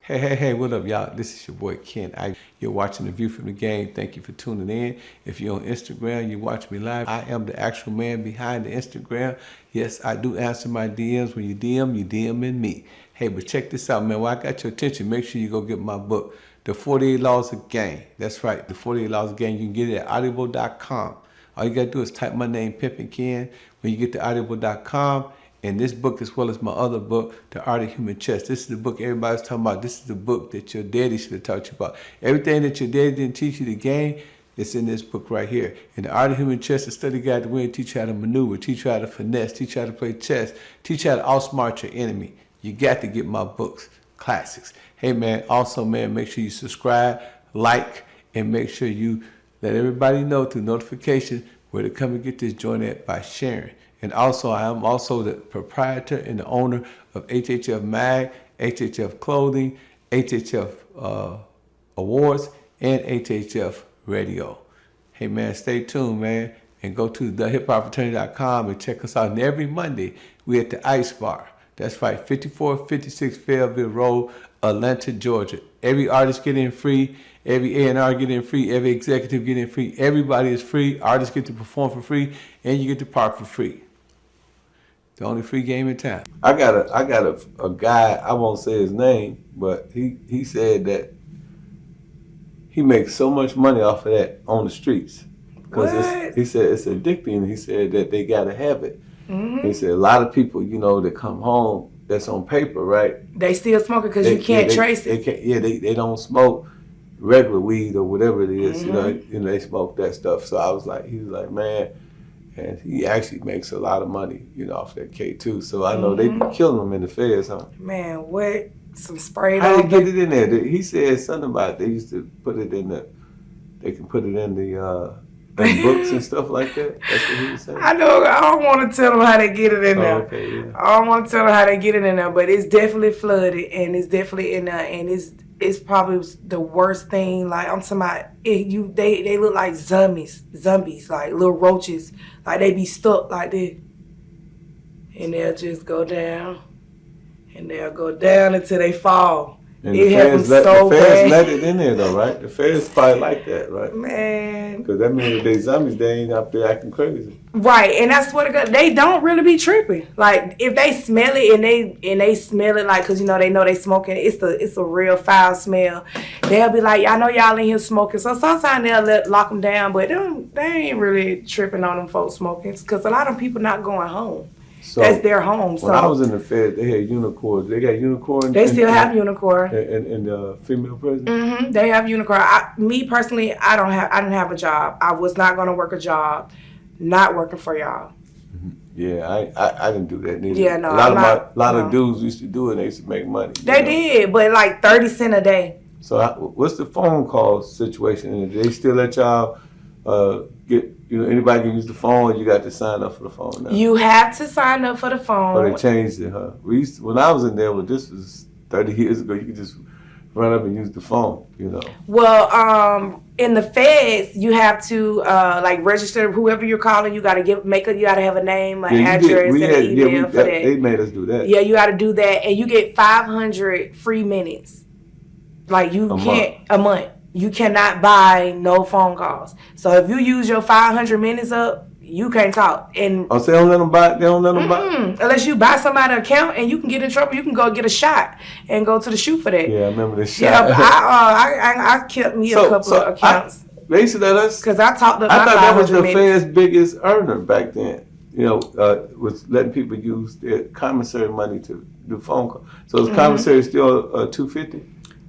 Hey, what up, y'all? This is your boy Ken. You're watching The View from the Game. Thank you for tuning in. If you're on Instagram, you watch me live. I am the actual man behind the Instagram. Yes, I do answer my DMs. When you DMing me. Hey, but check this out, man. While I got your attention, make sure you go get my book, The 48 Laws of Game. That's right, The 48 Laws of Game. You can get it at audible.com. All you got to do is type my name, Pimpin' Ken. When you get to audible.com, and this book, as well as my other book, The Art of Human Chess. This is the book everybody's talking about. This is the book that your daddy should have taught you about. Everything that your daddy didn't teach you the game, it's in this book right here. In The Art of Human Chess, a study guide to win, teach you how to maneuver, teach you how to finesse, teach you how to play chess, teach you how to outsmart your enemy. You got to get my books, classics. Hey, man, also, man, make sure you subscribe, like, and make sure you let everybody know through notification where to come and get this joint at by sharing. And also, I am also the proprietor and the owner of HHF Mag, HHF Clothing, HHF Awards, and HHF Radio. Hey, man, stay tuned, man, and go to thehiphopfraternity.com and check us out. And every Monday, we're at the Ice Bar. That's right, 5456 Fairville Road, Atlanta, Georgia. Every artist get in free. Every A&R get in free. Every executive get in free. Everybody is free. Artists get to perform for free, and you get to park for free. The only free game in town. I got a guy, I won't say his name, but he said that he makes so much money off of that on the streets. Because he said it's addicting. He said that they got to have it. Mm-hmm. He said a lot of people, that come home, that's on paper, right? They still smoke it because you can't trace it. They don't smoke regular weed or whatever it is. Mm-hmm. They smoke that stuff. So he was like, man. And he actually makes a lot of money, off that K2. So I know they be killing them in the feds, huh? Man, what? Some sprayed How they get it in there? He said something about they used to put it in they can put it in the books and stuff like that. That's what he was saying. I know. I don't want to tell them how they get it in there. Okay, yeah. I don't want to tell them how they get it in there, but it's definitely flooded and it's definitely in there, and it's probably the worst thing. Like I'm talking about, they look like zombies, like little roaches. Like they be stuck like this, and they'll just go down, and they'll go down until they fall. And the feds let it in there though, right? The feds probably like that, right? Man. Because that means if they zombies, they ain't up there acting crazy. Right, and that's what they don't really be tripping. Like if they smell it and they smell it like, cause they know they smoking, it's a real foul smell. They'll be like, I know y'all in here smoking. So sometimes they'll lock them down, but they ain't really tripping on them folks smoking, cause a lot of people not going home. So that's their home. When I was in the Fed, they had Unicorns. They got Unicorn. They still have Unicorn. And female prison. Mm-hmm. They have Unicorn. Me personally, I didn't have a job. I was not going to work a job. Not working for y'all. Mm-hmm. Yeah, I didn't do that neither. Yeah, no. A lot of dudes used to do it. They used to make money. They did, but like 30 cents a day. So what's the phone call situation? They still let y'all get? Anybody can use the phone, or you got to sign up for the phone now? You have to sign up for the phone. Oh, they changed it, huh? When I was in there, this was 30 years ago, you could just run up and use the phone, Well, in the feds, you have to register whoever you're calling. You got to you got to have a name, an address, and an email for that. They made us do that. Yeah, you got to do that, and you get 500 free minutes. Like a month. You cannot buy no phone calls. So if you use your 500 minutes up, you can't talk. And so they don't let them buy. They don't let them buy. Unless you buy somebody's account, and you can get in trouble. You can go get a shot and go to the shoot for that. Yeah, I remember the shot. Yeah, I kept me a couple of accounts. Basically, because I talked about. I thought that was the Fed's biggest earner back then. Was letting people use their commissary money to do phone calls. So is commissary still $250?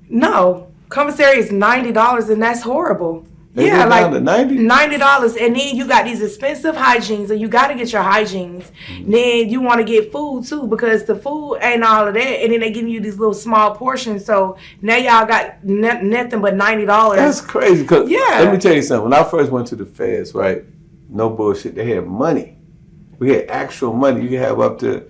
No. Commissary is $90, and that's horrible. They down to $90? $90, and then you got these expensive hygienes, and you got to get your hygienes. Then you want to get food too, because the food ain't all of that, and then they give you these little small portions. So now y'all got nothing but $90. That's crazy. Cause let me tell you something. When I first went to the feds, right? No bullshit. They had money. We had actual money. You could have up to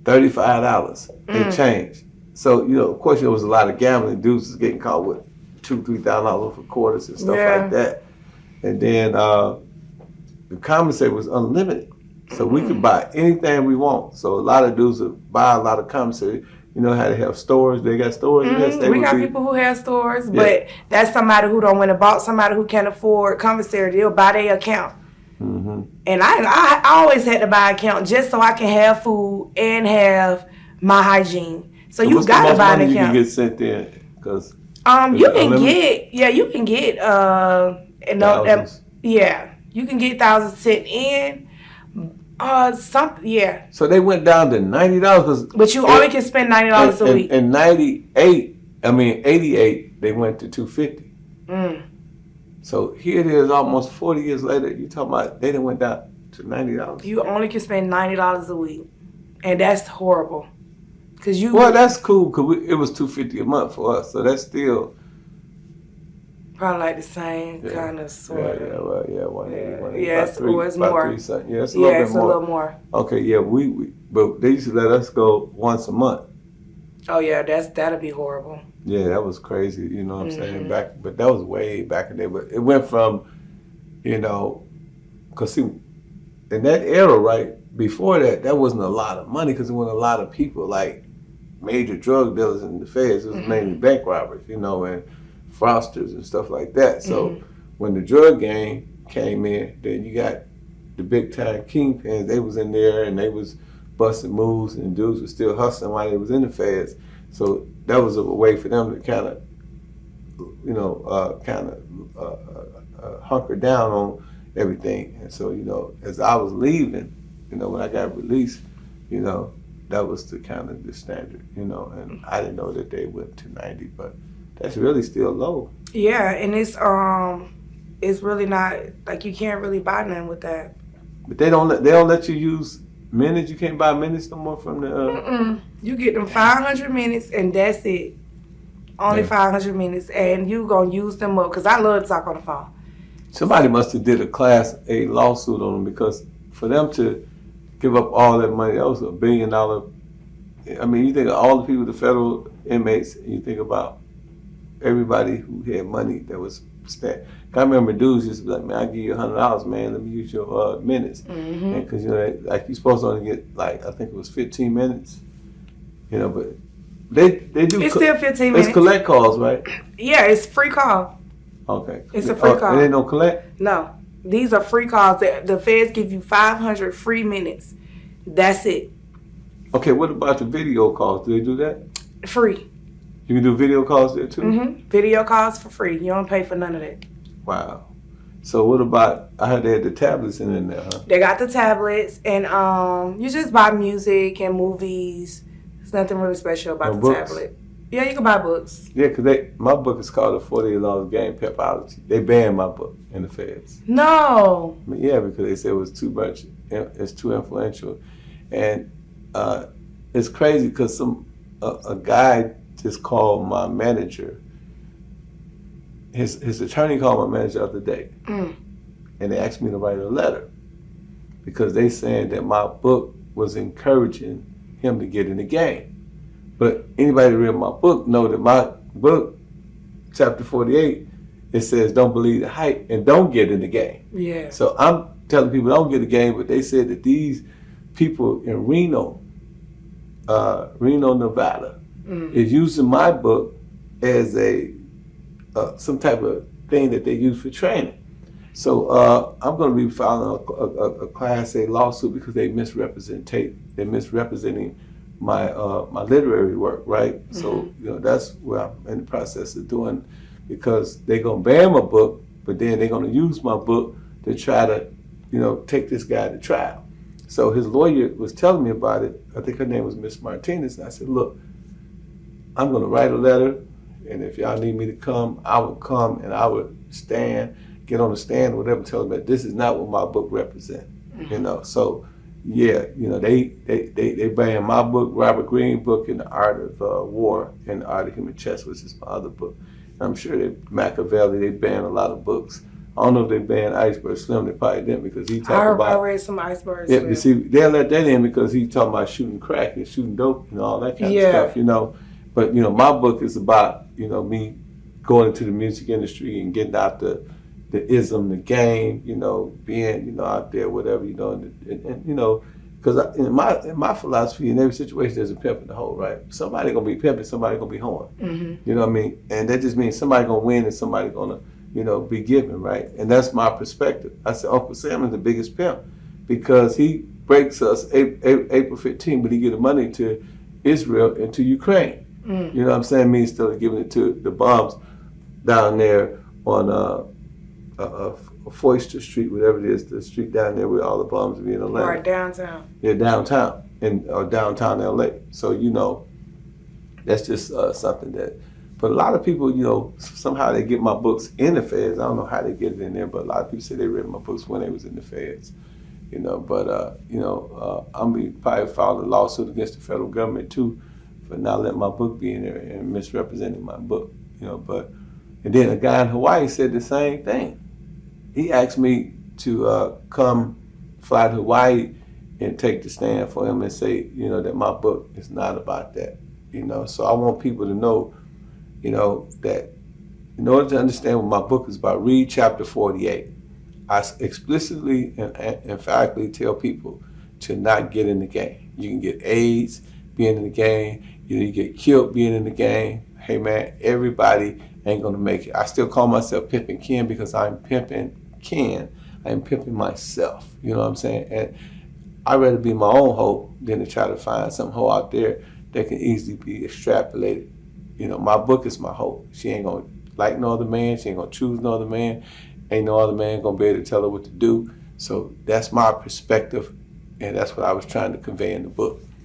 $35 and change. So, of course, there was a lot of gambling. Dudes was getting caught with $2,000-$3,000 for quarters and stuff like that. And then the commissary was unlimited. So we could buy anything we want. So a lot of dudes would buy a lot of commissary. You know how they have stores? They got stores. Yes, they We would got be. people who have stores, Yeah. but that's somebody who don't want to bought somebody who can't afford commissary. They'll buy their account. And I always had to buy an account just so I can have food and have my hygiene. So you What's the gotta most buy an money you can account. get sent in? Because You can get thousands. you can get thousands sent in. So they went down to $90 But you only can spend $90 a week. In 88, they went to $250. So here it is, almost 40 years later. You talking about they done went down to $90? You only can spend $90 a week, and that's horrible. Well, that's cool because it was $250 a month for us, so that's still probably like the same kind of sort of. It's more. it's a little bit It's a little more. Okay, yeah, but they used to let us go once a month. Oh yeah, that'd be horrible. Yeah, that was crazy. You know what I'm saying? But that was way back in the day. But it went from, because see, in that era, right before that wasn't a lot of money because there wasn't a lot of people like major drug dealers in the feds. It was mainly bank robbers, and fraudsters and stuff like that. So when the drug game came in, then you got the big time kingpins. They was in there and they was busting moves, and dudes was still hustling while they was in the feds. So that was a way for them to kind of, hunker down on everything. And so, as I was leaving, when I got released, that was the kind of the standard, and I didn't know that they went to 90, but that's really still low. Yeah, and it's really not like you can't really buy nothing with that. But they don't let you use minutes. You can't buy minutes no more from the. You get them 500 minutes and that's it. Only 500 minutes, and you gonna use them up because I love to talk on the phone. Somebody must have did a lawsuit on them because for them to give up all that money, that was $1 billion. I mean, you think of all the people, the federal inmates, and you think about everybody who had money that was spent. I remember dudes used to be like, man, I'll give you $100, man, let me use your minutes. Because, like you're supposed to only get, like, I think it was 15 minutes. But they do. It's still 15 minutes. It's collect calls, right? Yeah, it's free call. Okay. It's a free call. And they don't collect? No. These are free calls. The feds give you 500 free minutes. That's it. Okay, what about the video calls? Do they do that? Free. You can do video calls there too? Video calls for free. You don't pay for none of that. Wow. So what about, I heard they had the tablets in there, huh? They got the tablets, and you just buy music and movies. There's nothing really special about the books? tablet. Yeah, you can buy books. Yeah, because my book is called The 48 Laws of Game Pepology. They banned my book in the feds. No. Yeah, because they said it was too much, it's too influential. And it's crazy because a guy just called my manager. His attorney called my manager the other day, and they asked me to write a letter because they saying that my book was encouraging him to get in the game. But anybody that read my book know that my book, chapter 48, it says don't believe the hype and don't get in the game. Yeah. So I'm telling people don't get in the game, but they said that these people in Reno, Nevada, is using my book as some type of thing that they use for training. So I'm going to be filing a Class A lawsuit because they misrepresenting my literary work, right? So that's what I'm in the process of doing because they're going to ban my book, but then they're going to use my book to try to, take this guy to trial. So his lawyer was telling me about it. I think her name was Miss Martinez. And I said, look, I'm going to write a letter, and if y'all need me to come, I would come and I would get on the stand or whatever, tell them that this is not what my book represents. So yeah, they banned my book, Robert Greene book, and The Art of War and The Art of Human Chess, which is my other book. And I'm sure Machiavelli, they banned a lot of books. I don't know if they banned Iceberg Slim. They probably didn't because he talked about. I read some Iceberg Slim. Yeah, but see, they'll let that in because he's talking about shooting crack and shooting dope and all that kind of stuff, But my book is about me going into the music industry and getting out the ism, the game, being out there, whatever, and Because in my philosophy, in every situation, there's a pimp in the hole, right? Somebody gonna be pimping, somebody gonna be hoeing. Mm-hmm. You know what I mean? And that just means somebody gonna win and somebody gonna, be given, right? And that's my perspective. I said Uncle Sam is the biggest pimp because he breaks us April 15th, but he give the money to Israel and to Ukraine. You know what I'm saying? Me instead of giving it to the bombs down there on Foyster Street, whatever it is, the street down there where all the bombs are in Atlanta. Right, downtown. Yeah, downtown or downtown LA. So that's just something that. But a lot of people, somehow they get my books in the feds. I don't know how they get it in there, but a lot of people say they read my books when they was in the feds. But I'm probably filed a lawsuit against the federal government too for not letting my book be in there and misrepresenting my book. And then a guy in Hawaii said the same thing. He asked me to come fly to Hawaii and take the stand for him and say, that my book is not about that. So I want people to know, that in order to understand what my book is about, read chapter 48. I explicitly and emphatically tell people to not get in the game. You can get AIDS being in the game. You get killed being in the game. Hey man, everybody ain't gonna make it. I still call myself Pimpin' Ken because I'm pimping Ken. I'm pimping myself. You know what I'm saying? And I'd rather be my own hoe than to try to find some hoe out there that can easily be extrapolated. My book is my hoe. She ain't gonna like no other man. She ain't gonna choose no other man. Ain't no other man gonna be able to tell her what to do. So that's my perspective, and that's what I was trying to convey in the book.